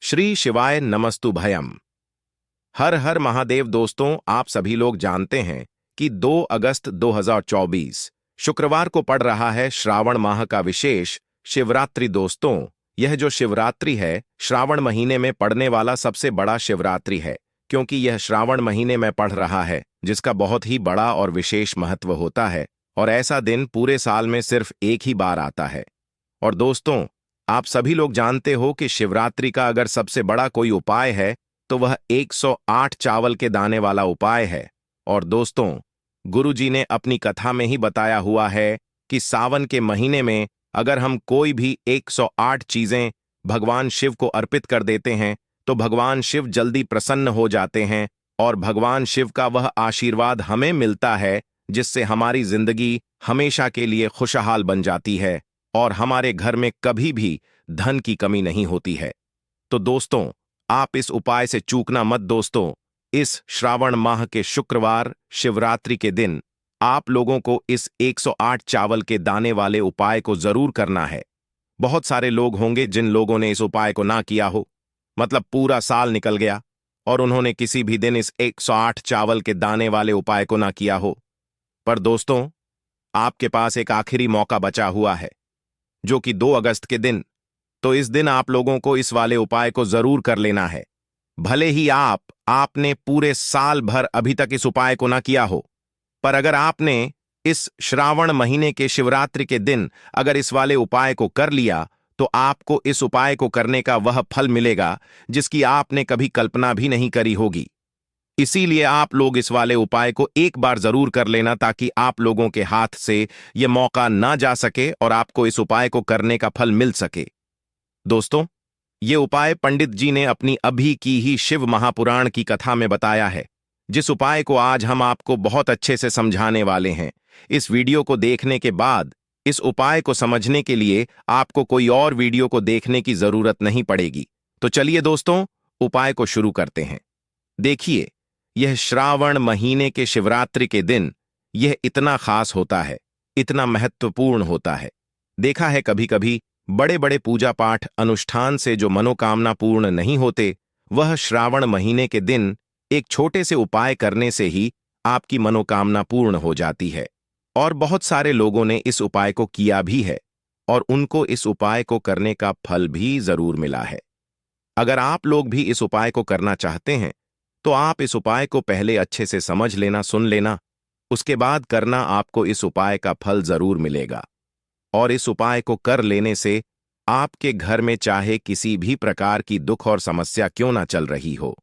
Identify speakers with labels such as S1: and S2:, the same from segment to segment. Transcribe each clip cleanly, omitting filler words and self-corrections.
S1: श्री शिवाय नमस्तु भयम। हर हर महादेव। दोस्तों, आप सभी लोग जानते हैं कि 2 अगस्त 2024 शुक्रवार को पड़ रहा है श्रावण माह का विशेष शिवरात्रि। दोस्तों, यह जो शिवरात्रि है श्रावण महीने में पड़ने वाला सबसे बड़ा शिवरात्रि है, क्योंकि यह श्रावण महीने में पड़ रहा है, जिसका बहुत ही बड़ा और विशेष महत्व होता है। और ऐसा दिन पूरे साल में सिर्फ एक ही बार आता है। और दोस्तों, आप सभी लोग जानते हो कि शिवरात्रि का अगर सबसे बड़ा कोई उपाय है तो वह 108 चावल के दाने वाला उपाय है। और दोस्तों, गुरुजी ने अपनी कथा में ही बताया हुआ है कि सावन के महीने में अगर हम कोई भी 108 चीजें भगवान शिव को अर्पित कर देते हैं तो भगवान शिव जल्दी प्रसन्न हो जाते हैं और भगवान शिव का वह आशीर्वाद हमें मिलता है, जिससे हमारी जिंदगी हमेशा के लिए खुशहाल बन जाती है और हमारे घर में कभी भी धन की कमी नहीं होती है। तो दोस्तों, आप इस उपाय से चूकना मत। दोस्तों, इस श्रावण माह के शुक्रवार शिवरात्रि के दिन आप लोगों को इस 108 चावल के दाने वाले उपाय को जरूर करना है। बहुत सारे लोग होंगे जिन लोगों ने इस उपाय को ना किया हो, मतलब पूरा साल निकल गया और उन्होंने किसी भी दिन इस 108 चावल के दाने वाले उपाय को ना किया हो। पर दोस्तों, आपके पास एक आखिरी मौका बचा हुआ है, जो कि 2 अगस्त के दिन। तो इस दिन आप लोगों को इस वाले उपाय को जरूर कर लेना है। भले ही आपने पूरे साल भर अभी तक इस उपाय को ना किया हो, पर अगर आपने इस श्रावण महीने के शिवरात्रि के दिन अगर इस वाले उपाय को कर लिया तो आपको इस उपाय को करने का वह फल मिलेगा जिसकी आपने कभी कल्पना भी नहीं करी होगी। इसीलिए आप लोग इस वाले उपाय को एक बार जरूर कर लेना, ताकि आप लोगों के हाथ से यह मौका ना जा सके और आपको इस उपाय को करने का फल मिल सके। दोस्तों, ये उपाय पंडित जी ने अपनी अभी की ही शिव महापुराण की कथा में बताया है, जिस उपाय को आज हम आपको बहुत अच्छे से समझाने वाले हैं। इस वीडियो को देखने के बाद इस उपाय को समझने के लिए आपको कोई और वीडियो को देखने की जरूरत नहीं पड़ेगी। तो चलिए दोस्तों, उपाय को शुरू करते हैं। देखिए, यह श्रावण महीने के शिवरात्रि के दिन यह इतना खास होता है, इतना महत्वपूर्ण होता है। देखा है कभी कभी बड़े बड़े पूजा पाठ अनुष्ठान से जो मनोकामना पूर्ण नहीं होते, वह श्रावण महीने के दिन एक छोटे से उपाय करने से ही आपकी मनोकामना पूर्ण हो जाती है। और बहुत सारे लोगों ने इस उपाय को किया भी है और उनको इस उपाय को करने का फल भी जरूर मिला है। अगर आप लोग भी इस उपाय को करना चाहते हैं तो आप इस उपाय को पहले अच्छे से समझ लेना, सुन लेना, उसके बाद करना। आपको इस उपाय का फल जरूर मिलेगा। और इस उपाय को कर लेने से आपके घर में चाहे किसी भी प्रकार की दुख और समस्या क्यों ना चल रही हो,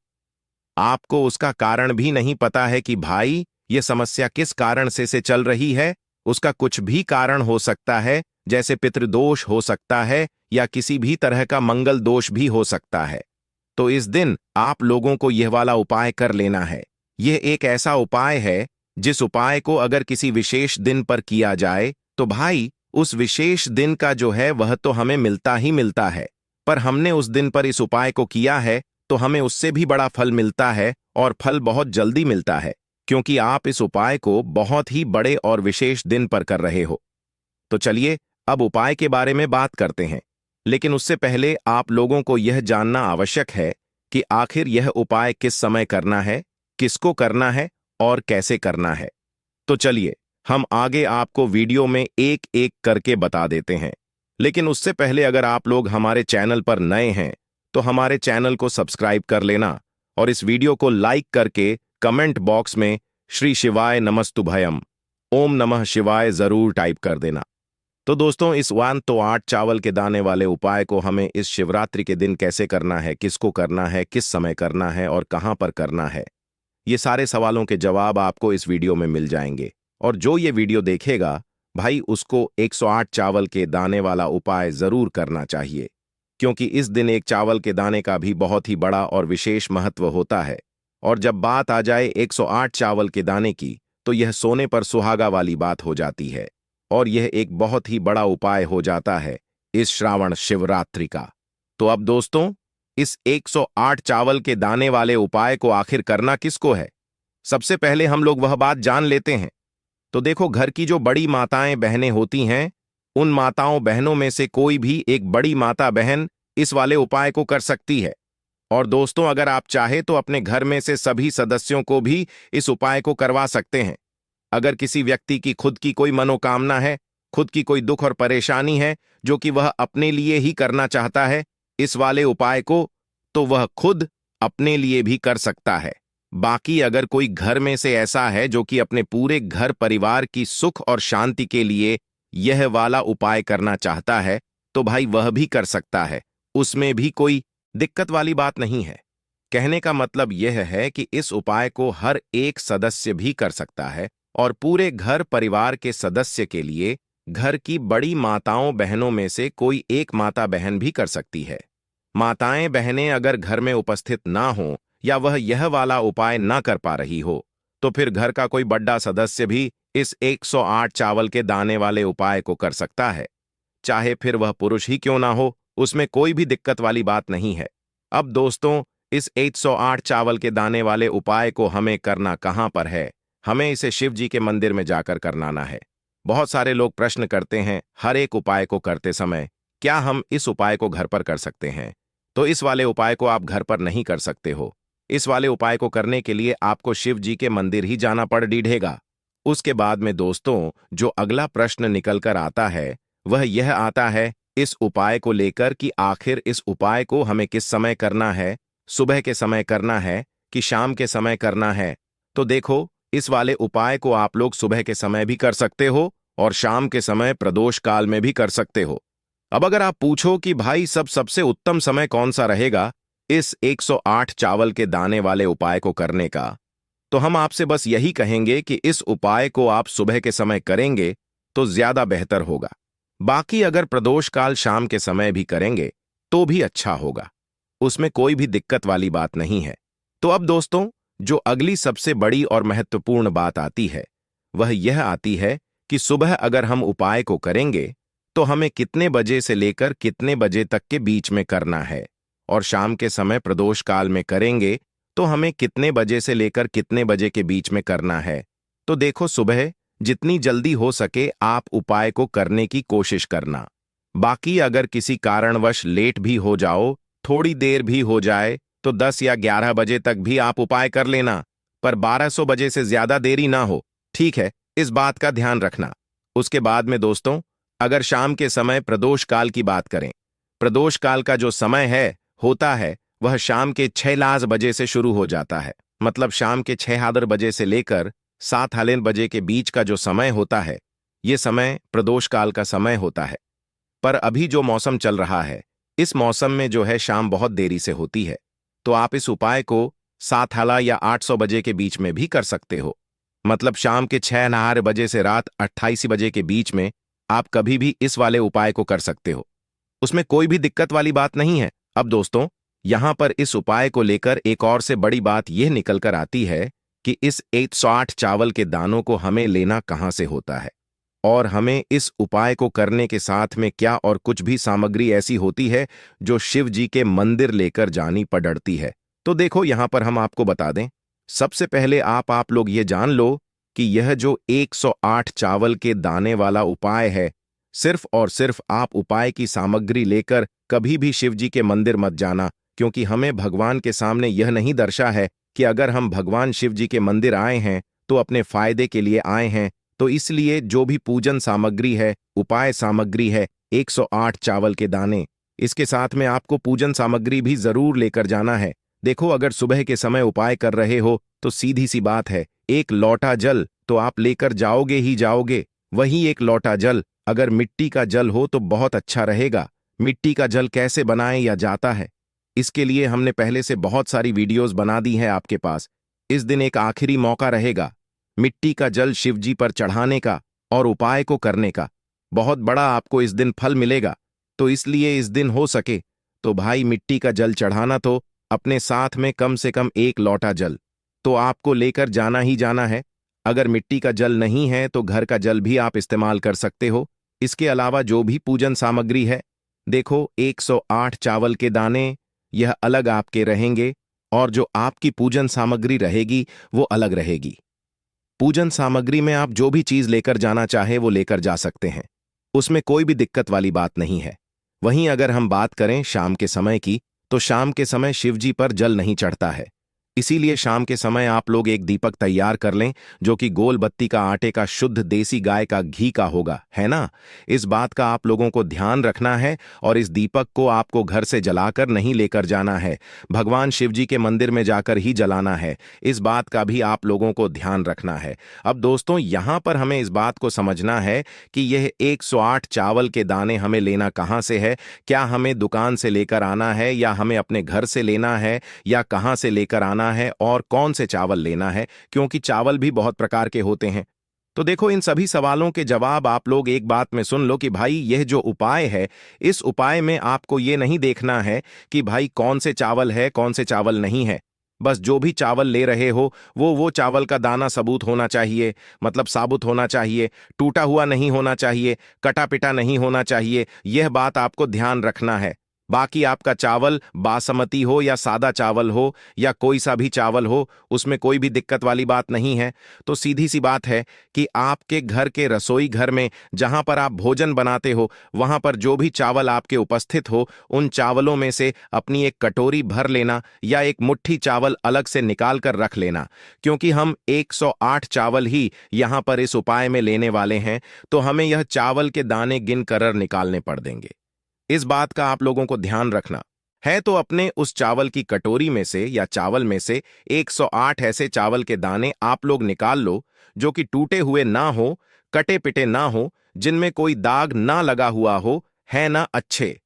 S1: आपको उसका कारण भी नहीं पता है कि भाई ये समस्या किस कारण से चल रही है, उसका कुछ भी कारण हो सकता है, जैसे पितृदोष हो सकता है या किसी भी तरह का मंगल दोष भी हो सकता है। तो इस दिन आप लोगों को यह वाला उपाय कर लेना है। यह एक ऐसा उपाय है जिस उपाय को अगर किसी विशेष दिन पर किया जाए तो भाई उस विशेष दिन का जो है वह तो हमें मिलता ही मिलता है, पर हमने उस दिन पर इस उपाय को किया है तो हमें उससे भी बड़ा फल मिलता है, और फल बहुत जल्दी मिलता है, क्योंकि आप इस उपाय को बहुत ही बड़े और विशेष दिन पर कर रहे हो। तो चलिए अब उपाय के बारे में बात करते हैं, लेकिन उससे पहले आप लोगों को यह जानना आवश्यक है कि आखिर यह उपाय किस समय करना है, किसको करना है और कैसे करना है। तो चलिए हम आगे आपको वीडियो में एक एक करके बता देते हैं। लेकिन उससे पहले अगर आप लोग हमारे चैनल पर नए हैं तो हमारे चैनल को सब्सक्राइब कर लेना और इस वीडियो को लाइक करके कमेंट बॉक्स में श्री शिवाय नमस्तु भयम, ओम नमः शिवाय जरूर टाइप कर देना। तो दोस्तों, इस 108 चावल के दाने वाले उपाय को हमें इस शिवरात्रि के दिन कैसे करना है, किसको करना है, किस समय करना है और कहां पर करना है, ये सारे सवालों के जवाब आपको इस वीडियो में मिल जाएंगे। और जो ये वीडियो देखेगा भाई, उसको 108 चावल के दाने वाला उपाय जरूर करना चाहिए, क्योंकि इस दिन एक चावल के दाने का भी बहुत ही बड़ा और विशेष महत्व होता है। और जब बात आ जाए 108 चावल के दाने की, तो यह सोने पर सुहागा वाली बात हो जाती है और यह एक बहुत ही बड़ा उपाय हो जाता है इस श्रावण शिवरात्रि का। तो अब दोस्तों, इस 108 चावल के दाने वाले उपाय को आखिर करना किसको है, सबसे पहले हम लोग वह बात जान लेते हैं। तो देखो, घर की जो बड़ी माताएं बहनें होती हैं, उन माताओं बहनों में से कोई भी एक बड़ी माता बहन इस वाले उपाय को कर सकती है। और दोस्तों, अगर आप चाहे तो अपने घर में से सभी सदस्यों को भी इस उपाय को करवा सकते हैं। अगर किसी व्यक्ति की खुद की कोई मनोकामना है, खुद की कोई दुख और परेशानी है जो कि वह अपने लिए ही करना चाहता है इस वाले उपाय को, तो वह खुद अपने लिए भी कर सकता है। बाकी अगर कोई घर में से ऐसा है जो कि अपने पूरे घर परिवार की सुख और शांति के लिए यह वाला उपाय करना चाहता है, तो भाई वह भी कर सकता है। उसमें भी कोई दिक्कत वाली बात नहीं है। कहने का मतलब यह है कि इस उपाय को हर एक सदस्य भी कर सकता है और पूरे घर परिवार के सदस्य के लिए घर की बड़ी माताओं बहनों में से कोई एक माता बहन भी कर सकती है। माताएं बहनें अगर घर में उपस्थित ना हो या वह यह वाला उपाय ना कर पा रही हो, तो फिर घर का कोई बड़ा सदस्य भी इस 108 चावल के दाने वाले उपाय को कर सकता है। चाहे फिर वह पुरुष ही क्यों ना हो, उसमें कोई भी दिक्कत वाली बात नहीं है। अब दोस्तों, इस 108 चावल के दाने वाले उपाय को हमें करना कहां पर है? हमें इसे शिव जी के मंदिर में जाकर करनाना है। बहुत सारे लोग प्रश्न करते हैं हर एक उपाय को करते समय, क्या हम इस उपाय को घर पर कर सकते हैं? तो इस वाले उपाय को आप घर पर नहीं कर सकते हो। इस वाले उपाय को करने के लिए आपको शिव जी के मंदिर ही जाना पड़ डीढ़ेगा। उसके बाद में दोस्तों, जो अगला प्रश्न निकल कर आता है वह यह आता है इस उपाय को लेकर कि आखिर इस उपाय को हमें किस समय करना है, सुबह के समय करना है कि शाम के समय करना है? तो देखो, इस वाले उपाय को आप लोग सुबह के समय भी कर सकते हो और शाम के समय प्रदोष काल में भी कर सकते हो। अब अगर आप पूछो कि भाई सबसे उत्तम समय कौन सा रहेगा इस 108 चावल के दाने वाले उपाय को करने का, तो हम आपसे बस यही कहेंगे कि इस उपाय को आप सुबह के समय करेंगे तो ज्यादा बेहतर होगा। बाकी अगर प्रदोष काल शाम के समय भी करेंगे तो भी अच्छा होगा, उसमें कोई भी दिक्कत वाली बात नहीं है। तो अब दोस्तों, जो अगली सबसे बड़ी और महत्वपूर्ण बात आती है वह यह आती है कि सुबह अगर हम उपाय को करेंगे तो हमें कितने बजे से लेकर कितने बजे तक के बीच में करना है, और शाम के समय प्रदोष काल में करेंगे तो हमें कितने बजे से लेकर कितने बजे के बीच में करना है। तो देखो, सुबह जितनी जल्दी हो सके आप उपाय को करने की कोशिश करना। बाकी अगर किसी कारणवश लेट भी हो जाओ, थोड़ी देर भी हो जाए, तो 10 या 11 बजे तक भी आप उपाय कर लेना, पर 1200 बजे से ज्यादा देरी ना हो, ठीक है? इस बात का ध्यान रखना। उसके बाद में दोस्तों, अगर शाम के समय प्रदोष काल की बात करें, प्रदोष काल का जो समय होता है वह शाम के 6 बजे से शुरू हो जाता है। मतलब शाम के 6 बजे से लेकर 7 बजे के बीच का जो समय होता है, ये समय प्रदोष काल का समय होता है। पर अभी जो मौसम चल रहा है, इस मौसम में जो है शाम बहुत देरी से होती है, तो आप इस उपाय को 7 या 800 बजे के बीच में भी कर सकते हो। मतलब शाम के 6 बजे से रात 28 बजे के बीच में आप कभी भी इस वाले उपाय को कर सकते हो, उसमें कोई भी दिक्कत वाली बात नहीं है। अब दोस्तों, यहां पर इस उपाय को लेकर एक और से बड़ी बात यह निकल कर आती है कि इस 108 चावल के दानों को हमें लेना कहां से होता है, और हमें इस उपाय को करने के साथ में क्या और कुछ भी सामग्री ऐसी होती है जो शिव जी के मंदिर लेकर जानी पड़ती है। तो देखो, यहां पर हम आपको बता दें, सबसे पहले आप लोग ये जान लो कि यह जो 108 चावल के दाने वाला उपाय है, सिर्फ और सिर्फ आप उपाय की सामग्री लेकर कभी भी शिव जी के मंदिर मत जाना, क्योंकि हमें भगवान के सामने यह नहीं दर्शा है कि अगर हम भगवान शिव जी के मंदिर आए हैं तो अपने फायदे के लिए आए हैं। तो इसलिए जो भी पूजन सामग्री है, उपाय सामग्री है, 108 चावल के दाने, इसके साथ में आपको पूजन सामग्री भी जरूर लेकर जाना है। देखो, अगर सुबह के समय उपाय कर रहे हो तो सीधी सी बात है, एक लोटा जल तो आप लेकर जाओगे ही जाओगे। वही एक लोटा जल अगर मिट्टी का जल हो तो बहुत अच्छा रहेगा। मिट्टी का जल कैसे बनाएं या जाता है, इसके लिए हमने पहले से बहुत सारी वीडियोस बना दी हैं आपके पास। इस दिन एक आखिरी मौका रहेगा मिट्टी का जल शिव जी पर चढ़ाने का और उपाय को करने का। बहुत बड़ा आपको इस दिन फल मिलेगा, तो इसलिए इस दिन हो सके तो भाई मिट्टी का जल चढ़ाना, तो अपने साथ में कम से कम एक लोटा जल तो आपको लेकर जाना ही जाना है। अगर मिट्टी का जल नहीं है तो घर का जल भी आप इस्तेमाल कर सकते हो। इसके अलावा जो भी पूजन सामग्री है, देखो 108 चावल के दाने यह अलग आपके रहेंगे, और जो आपकी पूजन सामग्री रहेगी वो अलग रहेगी। पूजन सामग्री में आप जो भी चीज लेकर जाना चाहे वो लेकर जा सकते हैं, उसमें कोई भी दिक्कत वाली बात नहीं है। वहीं अगर हम बात करें शाम के समय की, तो शाम के समय शिव जी पर जल नहीं चढ़ता है। इसीलिए शाम के समय आप लोग एक दीपक तैयार कर लें, जो कि गोल बत्ती का आटे का शुद्ध देसी गाय का घी का होगा, है ना। इस बात का आप लोगों को ध्यान रखना है और इस दीपक को आपको घर से जलाकर नहीं लेकर जाना है, भगवान शिव जी के मंदिर में जाकर ही जलाना है। इस बात का भी आप लोगों को ध्यान रखना है। अब दोस्तों, यहां पर हमें इस बात को समझना है कि यह 108 चावल के दाने हमें लेना कहां से है। क्या हमें दुकान से लेकर आना है, या हमें अपने घर से लेना है, या कहां से लेकर आना है, और कौन से चावल लेना है, क्योंकि चावल भी बहुत प्रकार के होते हैं। तो देखो, इन सभी सवालों के जवाब आप लोग एक बात में सुन लो कि भाई यह जो उपाय है, इस उपाय में आपको ये नहीं देखना है कि भाई कौन से चावल है कौन से चावल नहीं है। बस जो भी चावल ले रहे हो वो चावल का दाना सबूत होना चाहिए, मतलब साबुत होना चाहिए, टूटा हुआ नहीं होना चाहिए, कटा पिटा नहीं होना चाहिए। यह बात आपको ध्यान रखना है। बाकी आपका चावल बासमती हो या सादा चावल हो या कोई सा भी चावल हो, उसमें कोई भी दिक्कत वाली बात नहीं है। तो सीधी सी बात है कि आपके घर के रसोई घर में जहां पर आप भोजन बनाते हो, वहां पर जो भी चावल आपके उपस्थित हो, उन चावलों में से अपनी एक कटोरी भर लेना या एक मुट्ठी चावल अलग से निकाल कर रख लेना। क्योंकि हम 108 चावल ही यहां पर इस उपाय में लेने वाले हैं, तो हमें यह चावल के दाने गिन कर निकालने पड़ देंगे। इस बात का आप लोगों को ध्यान रखना है। तो अपने उस चावल की कटोरी में से या चावल में से 108 ऐसे चावल के दाने आप लोग निकाल लो, जो कि टूटे हुए ना हो, कटे पिटे ना हो, जिनमें कोई दाग ना लगा हुआ हो, है ना। अच्छे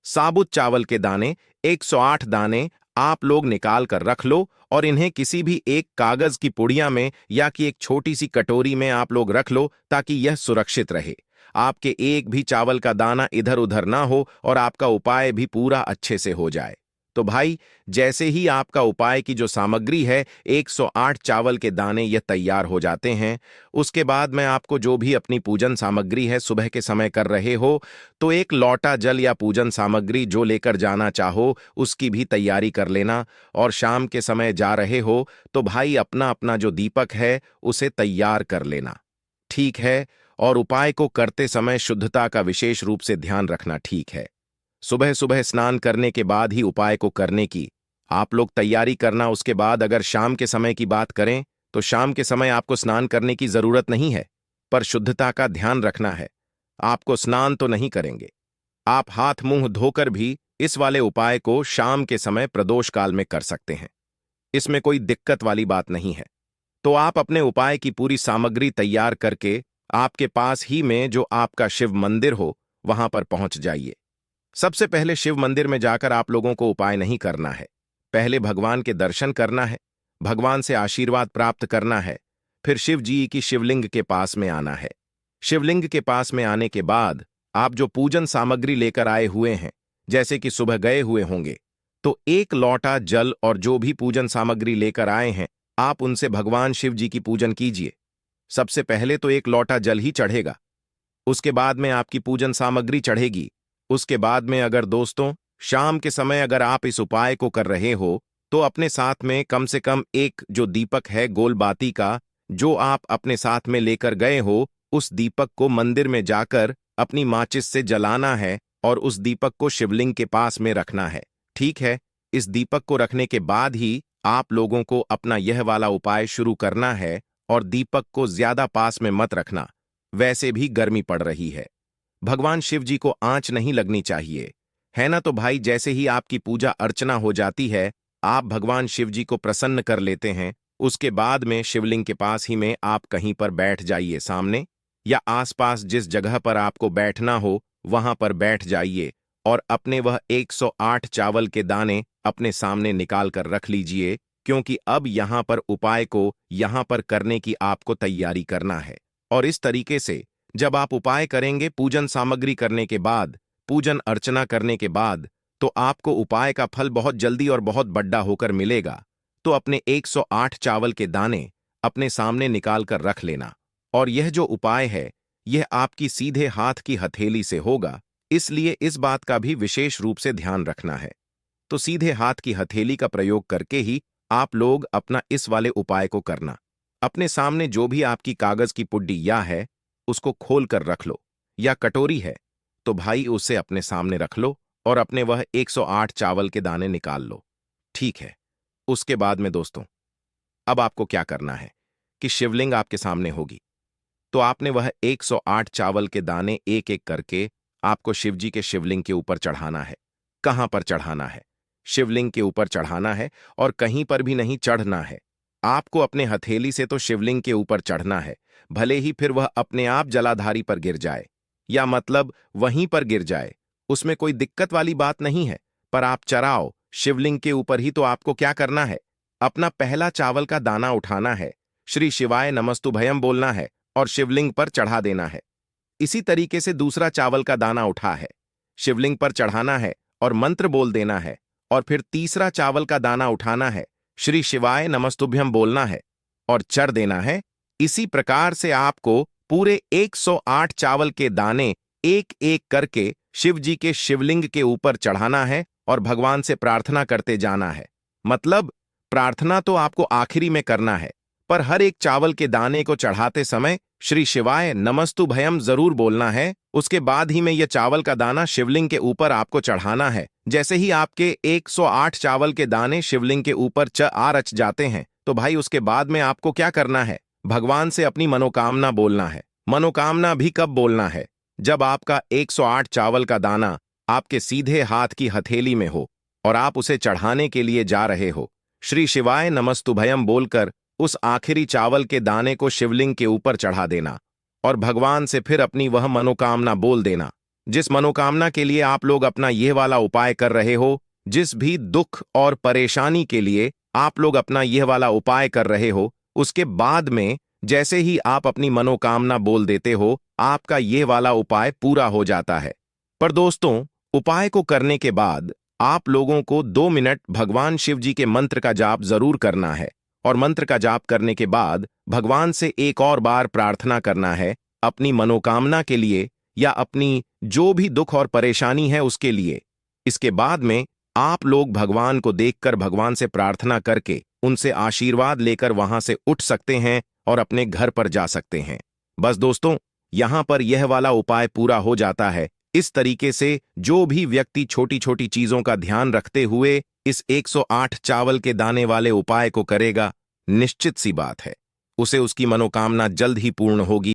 S1: साबुत चावल के दाने 108 दाने आप लोग निकाल कर रख लो, और इन्हें किसी भी एक कागज की पुड़िया में या कि एक छोटी सी कटोरी में आप लोग रख लो, ताकि यह सुरक्षित रहे। आपके एक भी चावल का दाना इधर उधर ना हो और आपका उपाय भी पूरा अच्छे से हो जाए। तो भाई, जैसे ही आपका उपाय की जो सामग्री है 108 चावल के दाने ये तैयार हो जाते हैं, उसके बाद मैं आपको जो भी अपनी पूजन सामग्री है सुबह के समय कर रहे हो, तो एक लौटा जल या पूजन सामग्री जो लेकर जाना चाहो उसकी भी तैयारी कर लेना। और शाम के समय जा रहे हो तो भाई अपना अपना जो दीपक है उसे तैयार कर लेना, ठीक है। और उपाय को करते समय शुद्धता का विशेष रूप से ध्यान रखना, ठीक है। सुबह सुबह स्नान करने के बाद ही उपाय को करने की आप लोग तैयारी करना। उसके बाद अगर शाम के समय की बात करें तो शाम के समय आपको स्नान करने की जरूरत नहीं है, पर शुद्धता का ध्यान रखना है। आपको स्नान तो नहीं करेंगे, आप हाथ मुंह धोकर भी इस वाले उपाय को शाम के समय प्रदोष काल में कर सकते हैं। इसमें कोई दिक्कत वाली बात नहीं है। तो आप अपने उपाय की पूरी सामग्री तैयार करके आपके पास ही में जो आपका शिव मंदिर हो वहां पर पहुंच जाइए। सबसे पहले शिव मंदिर में जाकर आप लोगों को उपाय नहीं करना है। पहले भगवान के दर्शन करना है, भगवान से आशीर्वाद प्राप्त करना है, फिर शिव जी की शिवलिंग के पास में आना है। शिवलिंग के पास में आने के बाद आप जो पूजन सामग्री लेकर आए हुए हैं, जैसे कि सुबह गए हुए होंगे, तो एक लौटा जल और जो भी पूजन सामग्री लेकर आए हैं, आप उनसे भगवान शिव जी की पूजन कीजिए। सबसे पहले तो एक लौटा जल ही चढ़ेगा, उसके बाद में आपकी पूजन सामग्री चढ़ेगी। उसके बाद में अगर दोस्तों शाम के समय अगर आप इस उपाय को कर रहे हो, तो अपने साथ में कम से कम एक जो दीपक है गोल बाती का, जो आप अपने साथ में लेकर गए हो, उस दीपक को मंदिर में जाकर अपनी माचिस से जलाना है और उस दीपक को शिवलिंग के पास में रखना है, ठीक है। इस दीपक को रखने के बाद ही आप लोगों को अपना यह वाला उपाय शुरू करना है, और दीपक को ज्यादा पास में मत रखना, वैसे भी गर्मी पड़ रही है। भगवान शिव जी को आंच नहीं लगनी चाहिए, है ना। तो भाई, जैसे ही आपकी पूजा अर्चना हो जाती है, आप भगवान शिव जी को प्रसन्न कर लेते हैं, उसके बाद में शिवलिंग के पास ही में आप कहीं पर बैठ जाइए, सामने या आसपास जिस जगह पर आपको बैठना हो वहां पर बैठ जाइए, और अपने वह 108 चावल के दाने अपने सामने निकाल कर रख लीजिए, क्योंकि अब यहां पर उपाय को यहां पर करने की आपको तैयारी करना है। और इस तरीके से जब आप उपाय करेंगे पूजन सामग्री करने के बाद, पूजन अर्चना करने के बाद, तो आपको उपाय का फल बहुत जल्दी और बहुत बड़ा होकर मिलेगा। तो अपने 108 चावल के दाने अपने सामने निकाल कर रख लेना। और यह जो उपाय है यह आपकी सीधे हाथ की हथेली से होगा, इसलिए इस बात का भी विशेष रूप से ध्यान रखना है। तो सीधे हाथ की हथेली का प्रयोग करके ही आप लोग अपना इस वाले उपाय को करना। अपने सामने जो भी आपकी कागज की पुड्डी या है उसको खोल कर रख लो, या कटोरी है तो भाई उसे अपने सामने रख लो, और अपने वह 108 चावल के दाने निकाल लो। ठीक है। उसके बाद में दोस्तों, अब आपको क्या करना है कि शिवलिंग आपके सामने होगी, तो आपने वह 108 चावल के दाने एक एक करके आपको शिवजी के शिवलिंग के ऊपर चढ़ाना है। कहां पर चढ़ाना है? शिवलिंग के ऊपर चढ़ाना है और कहीं पर भी नहीं चढ़ना है। आपको अपने हथेली से तो शिवलिंग के ऊपर चढ़ना है, भले ही फिर वह अपने आप जलाधारी पर गिर जाए, या मतलब वहीं पर गिर जाए, उसमें कोई दिक्कत वाली बात नहीं है। पर आप चढ़ाओ शिवलिंग के ऊपर ही। तो आपको क्या करना है? अपना पहला चावल का दाना उठाना है, श्री शिवाय नमस्तुभयम बोलना है और शिवलिंग पर चढ़ा देना है। इसी तरीके से दूसरा चावल का दाना उठा है, शिवलिंग पर चढ़ाना है और मंत्र बोल देना है। और फिर तीसरा चावल का दाना उठाना है, श्री शिवाय नमस्तुभ्यम बोलना है और चढ़ देना है। इसी प्रकार से आपको पूरे 108 चावल के दाने एक एक करके शिव जी के शिवलिंग के ऊपर चढ़ाना है और भगवान से प्रार्थना करते जाना है। मतलब प्रार्थना तो आपको आखिरी में करना है, पर हर एक चावल के दाने को चढ़ाते समय श्री शिवाय नमस्तुभयम जरूर बोलना है। उसके बाद ही में यह चावल का दाना शिवलिंग के ऊपर आपको चढ़ाना है। जैसे ही आपके 108 चावल के दाने शिवलिंग के ऊपर रच जाते हैं, तो भाई उसके बाद में आपको क्या करना है? भगवान से अपनी मनोकामना बोलना है। मनोकामना भी कब बोलना है? जब आपका 108 चावल का दाना आपके सीधे हाथ की हथेली में हो और आप उसे चढ़ाने के लिए जा रहे हो। श्री शिवाय नमस्तुभयम बोलकर उस आखिरी चावल के दाने को शिवलिंग के ऊपर चढ़ा देना और भगवान से फिर अपनी वह मनोकामना बोल देना, जिस मनोकामना के लिए आप लोग अपना यह वाला उपाय कर रहे हो। जिस भी दुख और परेशानी के लिए आप लोग अपना यह वाला उपाय कर रहे हो, उसके बाद में जैसे ही आप अपनी मनोकामना बोल देते हो, आपका यह वाला उपाय पूरा हो जाता है। पर दोस्तों, उपाय को करने के बाद आप लोगों को 2 मिनट भगवान शिव जी के मंत्र का जाप जरूर करना है। और मंत्र का जाप करने के बाद भगवान से एक और बार प्रार्थना करना है अपनी मनोकामना के लिए या अपनी जो भी दुख और परेशानी है उसके लिए। इसके बाद में आप लोग भगवान को देखकर भगवान से प्रार्थना करके उनसे आशीर्वाद लेकर वहां से उठ सकते हैं और अपने घर पर जा सकते हैं। बस दोस्तों, यहां पर यह वाला उपाय पूरा हो जाता है। इस तरीके से जो भी व्यक्ति छोटी छोटी चीजों का ध्यान रखते हुए इस 108 चावल के दाने वाले उपाय को करेगा, निश्चित सी बात है उसे उसकी मनोकामना जल्द ही पूर्ण होगी।